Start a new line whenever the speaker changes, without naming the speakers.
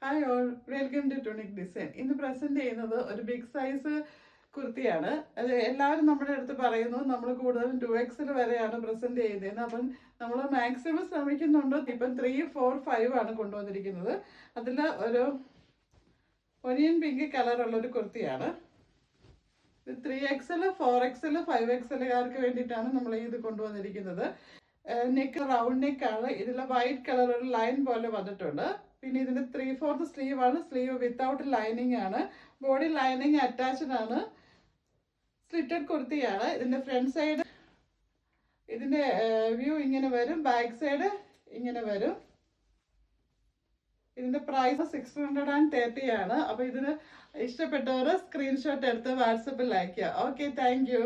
Hi all, welcome to tunic design. ഇന്ന് present ചെയ്യുന്നത് ഒരു ബിഗ് സൈസ് കുർത്തിയാണ്. അത് എല്ലാവരും നമ്മുടെ അടുത്ത് പറയുന്നു നമ്മൾ കൂടുതലും 2XL വരെയാണ് പ്രസന്റ് ചെയ്യുന്നതെന്ന്. അപ്പം നമ്മൾ മാക്സിമം ശ്രമിക്കുന്നുണ്ട്. ഇപ്പം 3, 4, 5 ആണ് കൊണ്ടുവന്നിരിക്കുന്നത്. അതിൽ ഒരു ഒനിയൻ പിങ്ക് കളറുള്ള ഒരു കുർത്തിയാണ്. ഇത് 3XL, 4XL, 5XLകാർക്ക് വേണ്ടിയിട്ടാണ് നമ്മൾ ഇത് കൊണ്ടുവന്നിരിക്കുന്നത്. നെക്ക് റൗണ്ട് നെക്കാണ്. ഇതിൽ വൈറ്റ് കളർ ഒരു ലൈൻ പോലെ വന്നിട്ടുണ്ട്. പിന്നെ ഇതിന്റെ 3/4 സ്ലീവ് ആണ്. സ്ലീവ് വിത്തൗട്ട് ലൈനിങ് ആണ്. ബോഡി ലൈനിങ് അറ്റാച്ച്ഡ് ആണ്. സ്ലിറ്റഡ് കുർത്തിയാണ്. ഇതിന്റെ ഫ്രണ്ട് സൈഡ് ഇതിന്റെ വ്യൂ ഇങ്ങനെ വരും. ബാക്ക് സൈഡ് ഇങ്ങനെ വരും. ഇതിന്റെ പ്രൈസ് 630 ആണ്. അപ്പൊ ഇതിന് ഇഷ്ടപ്പെട്ടവർ സ്ക്രീൻഷോട്ട് എടുത്ത് വാട്സപ്പിൽ അയക്കുക. Okay, thank you.